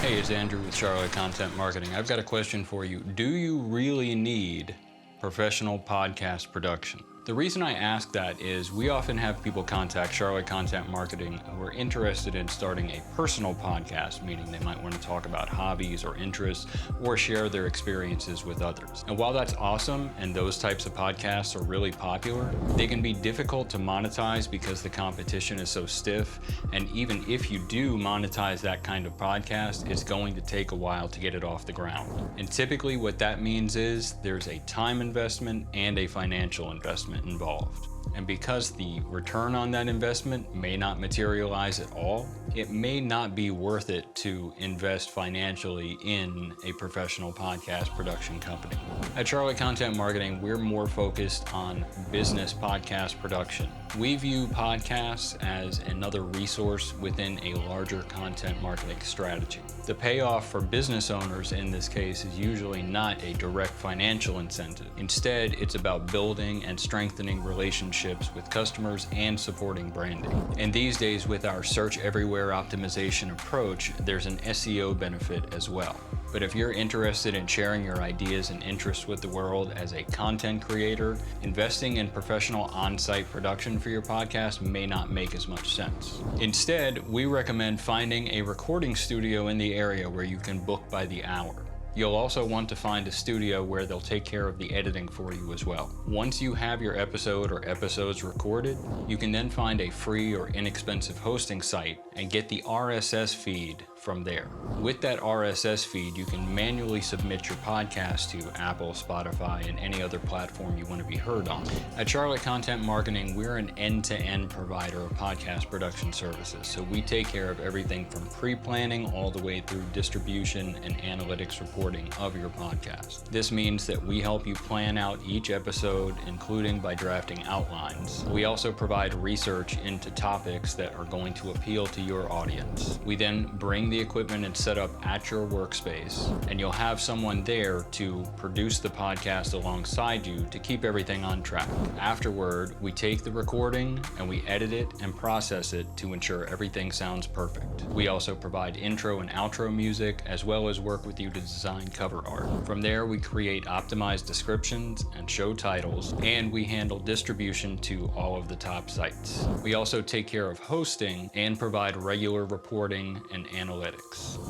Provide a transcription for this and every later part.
Hey, it's Andrew with Charlotte Content Marketing. I've got a question for you. Do you really need professional podcast production? The reason I ask that is we often have people contact Charlotte Content Marketing who are interested in starting a personal podcast, meaning they might want to talk about hobbies or interests or share their experiences with others. And while that's awesome and those types of podcasts are really popular, they can be difficult to monetize because the competition is so stiff. And even if you do monetize that kind of podcast, it's going to take a while to get it off the ground. And typically what that means is there's a time investment and a financial investment involved. And because the return on that investment may not materialize at all, it may not be worth it to invest financially in a professional podcast production company. At Charlotte Content Marketing, we're more focused on business podcast production. We view podcasts as another resource within a larger content marketing strategy. The payoff for business owners in this case is usually not a direct financial incentive. Instead, it's about building and strengthening relationships with customers and supporting branding. And these days, with our search everywhere optimization approach, there's an SEO benefit as well. But if you're interested in sharing your ideas and interests with the world as a content creator, investing in professional on-site production for your podcast may not make as much sense. Instead, we recommend finding a recording studio in the area where you can book by the hour. You'll also want to find a studio where they'll take care of the editing for you as well. Once you have your episode or episodes recorded, you can then find a free or inexpensive hosting site and get the RSS feed from there. With that RSS feed, you can manually submit your podcast to Apple, Spotify, and any other platform you want to be heard on. At Charlotte Content Marketing, we're an end-to-end provider of podcast production services. So we take care of everything from pre-planning all the way through distribution and analytics reporting of your podcast. This means that we help you plan out each episode, including by drafting outlines. We also provide research into topics that are going to appeal to your audience. We then bring the equipment and set up at your workspace, and you'll have someone there to produce the podcast alongside you to keep everything on track. Afterward, we take the recording and we edit it and process it to ensure everything sounds perfect. We also provide intro and outro music, as well as work with you to design cover art. From there, we create optimized descriptions and show titles, and we handle distribution to all of the top sites. We also take care of hosting and provide regular reporting and analytics.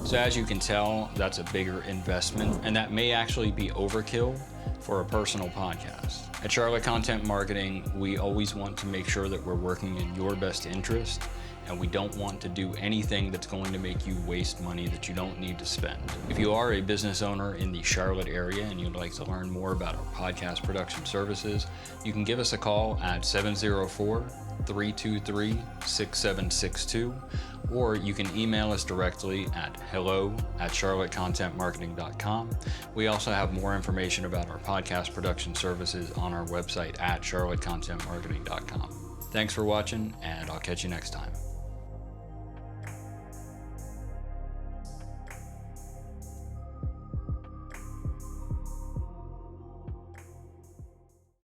So as you can tell, that's a bigger investment, and that may actually be overkill for a personal podcast. At Charlotte Content Marketing, we always want to make sure that we're working in your best interest, and we don't want to do anything that's going to make you waste money that you don't need to spend. If you are a business owner in the Charlotte area and you'd like to learn more about our podcast production services, you can give us a call at 704-323-6762, or you can email us directly at hello@charlottecontentmarketing.com. We also have more information about our podcast production services on our website at charlottecontentmarketing.com. Thanks for watching, and I'll catch you next time.